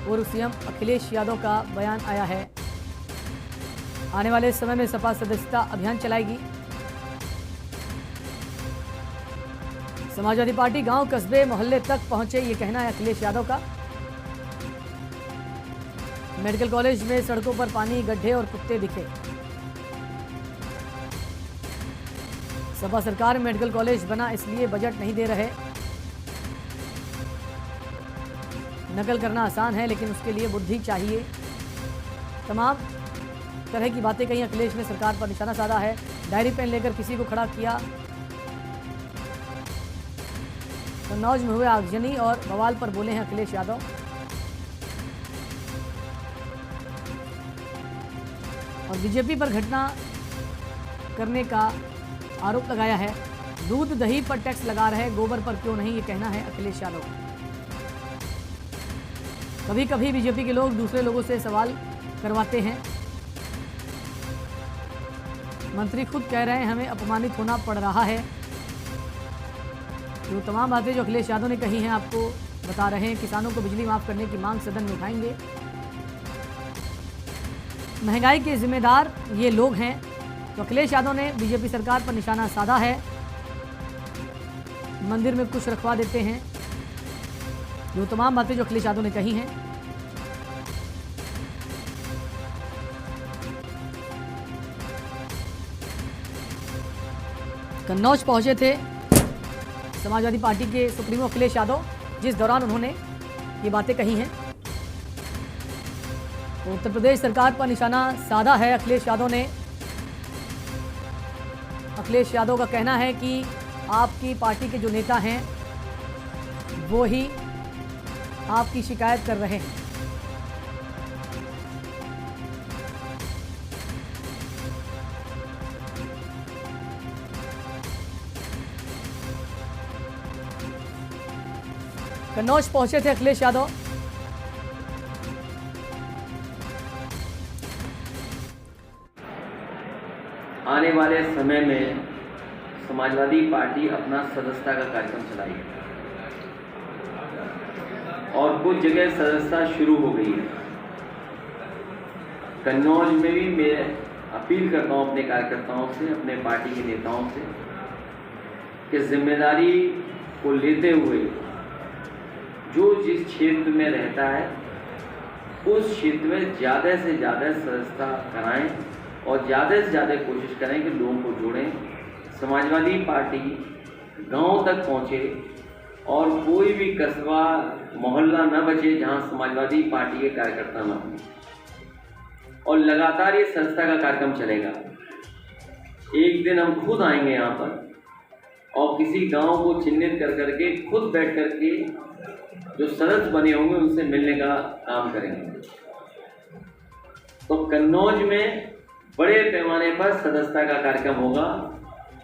पूर्व सीएम अखिलेश यादव का बयान आया है। आने वाले समय में सपा सदस्यता अभियान चलाएगी। समाजवादी पार्टी गांव, कस्बे, मोहल्ले तक पहुंचे, ये कहना है अखिलेश यादव का। मेडिकल कॉलेज में सड़कों पर पानी, गड्ढे और कुत्ते दिखे। सपा सरकार में मेडिकल कॉलेज बना इसलिए बजट नहीं दे रहे। नकल करना आसान है लेकिन उसके लिए बुद्धि चाहिए। तमाम तरह की बातें कही अखिलेश ने, सरकार पर निशाना साधा है। डायरी पेन लेकर किसी को खड़ा किया। कन्नौज में हुए आगजनी और बवाल पर बोले हैं अखिलेश यादव। और बीजेपी पर घटना करने का आरोप लगाया है। दूध दही पर टैक्स लगा रहे, गोबर पर क्यों नहीं, ये कहना है अखिलेश यादव। कभी कभी बीजेपी के लोग दूसरे लोगों से सवाल करवाते हैं। मंत्री खुद कह रहे हैं हमें अपमानित होना पड़ रहा है। तो तमाम बातें जो अखिलेश यादव ने कही हैं आपको बता रहे हैं। किसानों को बिजली माफ करने की मांग सदन में उठाएंगे। महंगाई के जिम्मेदार ये लोग हैं। तो अखिलेश यादव ने बीजेपी सरकार पर निशाना साधा है। मंदिर में कुछ रखवा देते हैं। जो तमाम बातें जो अखिलेश यादव ने कही हैं। कन्नौज पहुंचे थे समाजवादी पार्टी के सुप्रीमो अखिलेश यादव, जिस दौरान उन्होंने ये बातें कही हैं। तो उत्तर प्रदेश सरकार पर निशाना साधा है अखिलेश यादव ने। अखिलेश यादव का कहना है कि आपकी पार्टी के जो नेता हैं वो ही आपकी शिकायत कर रहे हैं। कन्नौज पहुंचे थे अखिलेश यादव। आने वाले समय में समाजवादी पार्टी अपना सदस्यता का कार्यक्रम चलाएगी और कुछ जगह सदस्यता शुरू हो गई है। कन्नौज में भी मैं अपील करता हूं अपने कार्यकर्ताओं से, अपने पार्टी के नेताओं से कि जिम्मेदारी को लेते हुए जो जिस क्षेत्र में रहता है उस क्षेत्र में ज़्यादा से ज़्यादा सदस्यता कराएं और ज़्यादा से ज़्यादा कोशिश करें कि लोगों को जोड़ें। समाजवादी पार्टी गांव तक पहुंचे और कोई भी कस्बा, मोहल्ला न बचे जहां समाजवादी पार्टी के कार्यकर्ता न हों। और लगातार ये संस्था का कार्यक्रम चलेगा। एक दिन हम खुद आएंगे यहाँ पर और किसी गांव को चिन्हित कर करके खुद बैठ करके जो सदस्य बने होंगे उनसे मिलने का काम करेंगे। तो कन्नौज में बड़े पैमाने पर सदस्यता का कार्यक्रम होगा।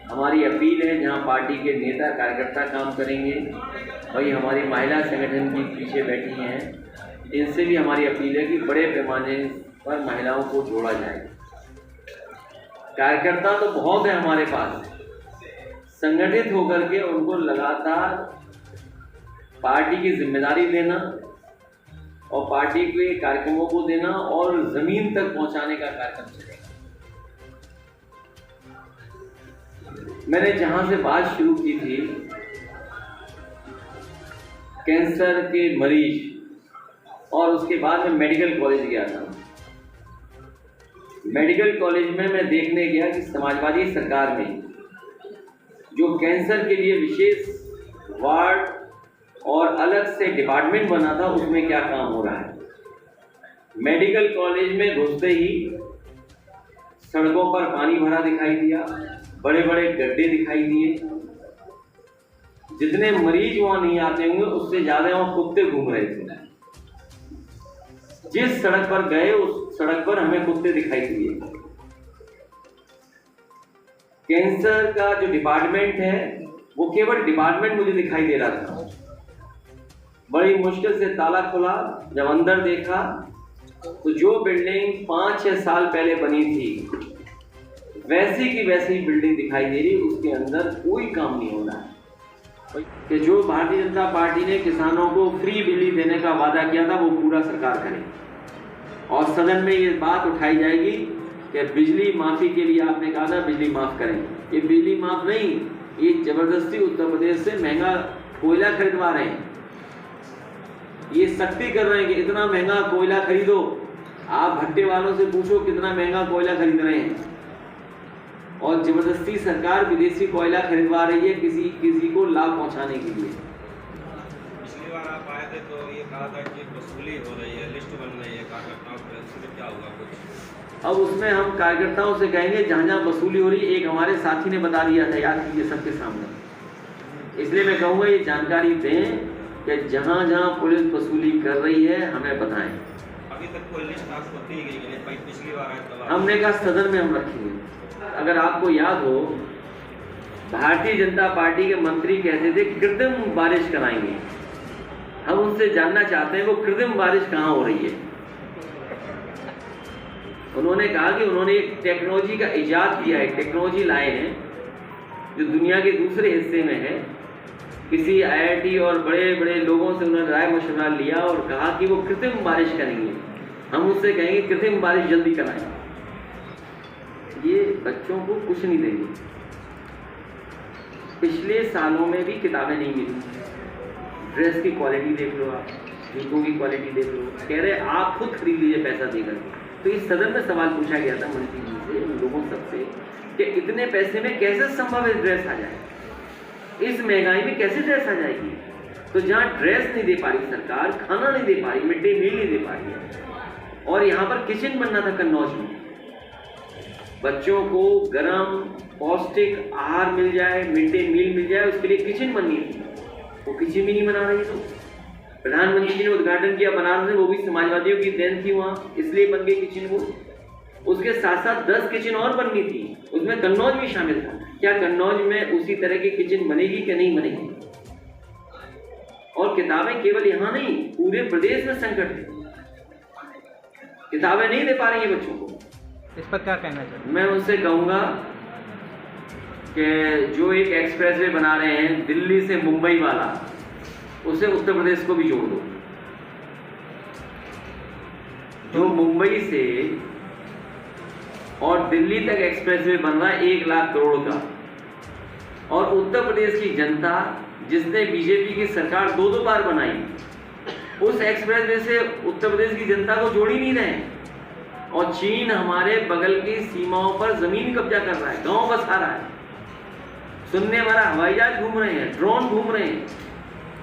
हमारी अपील है जहां पार्टी के नेता कार्यकर्ता काम करेंगे, वही हमारी महिला संगठन भी पीछे बैठी हैं, इनसे भी हमारी अपील है कि बड़े पैमाने पर महिलाओं को जोड़ा जाए। कार्यकर्ता तो बहुत है हमारे पास, संगठित होकर के उनको लगातार पार्टी की जिम्मेदारी देना और पार्टी के कार्यक्रमों को देना और जमीन तक पहुंचाने का कार्यक्रम चलेगा। मैंने जहां से बात शुरू की थी कैंसर के मरीज और उसके बाद मैं मेडिकल कॉलेज गया था। मेडिकल कॉलेज में मैं देखने गया कि समाजवादी सरकार में जो कैंसर के लिए विशेष वार्ड और अलग से डिपार्टमेंट बना था उसमें क्या काम हो रहा है। मेडिकल कॉलेज में घुसते ही सड़कों पर पानी भरा दिखाई दिया, बड़े बड़े गड्ढे दिखाई दिए। जितने मरीज वहां नहीं आते होंगे उससे ज्यादा वहां कुत्ते घूम रहे थे। जिस सड़क पर गए उस सड़क पर हमें कुत्ते दिखाई दिए। कैंसर का जो डिपार्टमेंट है वो केवल डिपार्टमेंट मुझे दिखाई दे रहा था। बड़ी मुश्किल से ताला खुला, जब अंदर देखा तो जो बिल्डिंग 5-6 साल पहले बनी थी वैसी की वैसी बिल्डिंग दिखाई दे रही, उसके अंदर कोई काम नहीं हो रहा है। कि जो भारतीय जनता पार्टी ने किसानों को फ्री बिजली देने का वादा किया था वो पूरा सरकार करे, और सदन में ये बात उठाई जाएगी कि बिजली माफी के लिए आपने कहा था बिजली माफ करें। ये बिजली माफ नहीं, ये जबरदस्ती उत्तर प्रदेश से महंगा कोयला खरीदवा रहे हैं, ये सख्ती कर रहे हैं कि इतना महंगा कोयला खरीदो। आप भट्टे वालों से पूछो कितना महंगा कोयला खरीद रहे हैं, और जबरदस्ती सरकार विदेशी कोयला खरीदवा रही है किसी को लाभ पहुंचाने के लिए। पिछली बार आप आए थे तो ये कहा था कि वसूली हो रही है, लिस्ट बन रही है कार्यकर्ताओं की, उसमें क्या होगा कुछ? अब उसमें हम कार्यकर्ताओं से कहेंगे जहाँ जहाँ वसूली हो रही है। एक हमारे साथी ने बता दिया था, याद कीजिए सबके सामने, इसलिए मैं कहूँगा ये जानकारी दें कि जहाँ जहाँ पुलिस वसूली कर रही है हमें बताएं। अभी तक कोई लिस्ट आपको दी गई कि नहीं? पिछली बार आए तब हमने कहा सदन में हम रखेंगे। अगर आपको याद हो, भारतीय जनता पार्टी के मंत्री कहते थे कृत्रिम बारिश कराएंगे। हम उनसे जानना चाहते हैं वो कृत्रिम बारिश कहाँ हो रही है। उन्होंने कहा कि उन्होंने एक टेक्नोलॉजी का इजाद किया है, टेक्नोलॉजी लाए हैं जो दुनिया के दूसरे हिस्से में है। किसी IIT और बड़े बड़े लोगों से उन्होंने राय मशवरा लिया और कहा कि वो कृत्रिम बारिश करेंगे। हम उससे कहेंगे कृत्रिम बारिश जल्दी कराएं। ये बच्चों को कुछ नहीं देंगे। पिछले सालों में भी किताबें नहीं मिली, ड्रेस की क्वालिटी देख लो, आप जूतों की क्वालिटी देख लो, कह रहे आप खुद खरीद लीजिए पैसा देकर। तो इस सदन में सवाल पूछा गया था मंत्री जी से, लोगों सबसे, कि इतने पैसे में कैसे संभव है ड्रेस आ जाए, इस महंगाई में कैसे ड्रेस आ जाएगी। तो जहाँ ड्रेस नहीं दे पा रही सरकार, खाना नहीं दे पा रही, मिड डे मील नहीं दे पा रही है, और यहाँ पर किचन बनना था कन्नौज में, बच्चों को गर्म पौष्टिक आहार मिल जाए, मिड डे मील मिल जाए, उसके लिए किचन बननी थी, वो किचन भी नहीं बना रही। तो प्रधानमंत्री जी ने उद्घाटन किया बनारस में, वो भी समाजवादियों की देन थी वहाँ, इसलिए बन गई किचन वो। उसके साथ साथ 10 किचन और बननी थी, उसमें कन्नौज भी शामिल था। क्या कन्नौज में उसी तरह की किचन बनेगी कि नहीं बनेगी? और किताबें केवल यहाँ नहीं, पूरे प्रदेश में संकट है, किताबें नहीं दे पा रही है बच्चों को। इस पर क्या कहना चाहिए? मैं उनसे कहूँगा कि जो एक एक्सप्रेसवे बना रहे हैं दिल्ली से मुंबई वाला, उसे उत्तर प्रदेश को भी जोड़ दो। जो मुंबई से और दिल्ली तक एक्सप्रेसवे बन रहा है 1 लाख करोड़ का, और उत्तर प्रदेश की जनता जिसने बीजेपी की सरकार 2 बार बनाई, उस एक्सप्रेसवे से उत्तर प्रदेश की जनता को जोड़ ही नहीं रहे। और चीन हमारे बगल की सीमाओं पर जमीन कब्जा कर रहा है, गांव बसा रहा है, सुनने वाला हवाई जहाज घूम रहे हैं, ड्रोन घूम रहे हैं,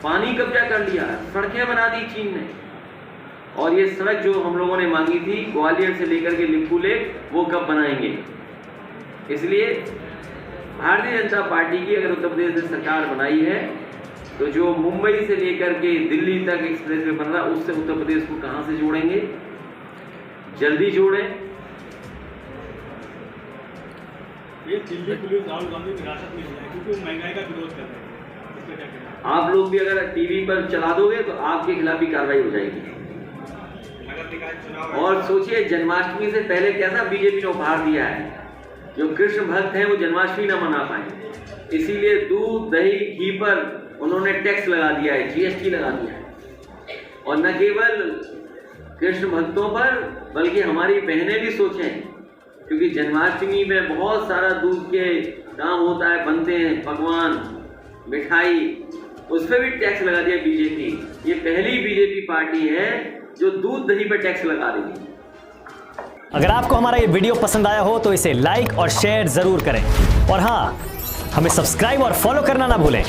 पानी कब्जा कर लिया, सड़कें बना दी चीन ने। और ये सड़क जो हम लोगों ने मांगी थी ग्वालियर से लेकर के लिंपू लेक, वो कब बनाएंगे? इसलिए भारतीय जनता पार्टी की अगर उत्तर प्रदेश में सरकार बनाई है तो जो मुंबई से लेकर के दिल्ली तक एक्सप्रेसवे बन रहा है, उससे उत्तर प्रदेश को कहां से जोड़ेंगे? जल्दी जोड़ें। ये दिल्ली पुलिस राहुल गांधी की हिरासत में है क्योंकि वो महंगाई का विरोध कर रहे हैं। इसका क्या कहना है? आप लोग भी अगर टीवी पर चला दोगे तो आपके खिलाफ भी कार्रवाई हो जाएगी। और सोचिए, जन्माष्टमी से पहले क्या था, बीजेपी ने उपहार दिया है, जो कृष्ण भक्त हैं वो जन्माष्टमी ना मना पाए, इसीलिए दूध दही घी पर उन्होंने टैक्स लगा दिया है, GST लगा दिया है। और न केवल कृष्ण भक्तों पर बल्कि हमारी बहनें भी सोचें, क्योंकि जन्माष्टमी में बहुत सारा दूध के काम होता है, बनते हैं पकवान, मिठाई, उस पर भी टैक्स लगा दिया बीजेपी। ये पहली बीजेपी पार्टी है जो दूध दही पर टैक्स लगा देगी। अगर आपको हमारा ये वीडियो पसंद आया हो तो इसे लाइक और शेयर जरूर करें, और हाँ, हमें सब्सक्राइब और फॉलो करना ना भूलें।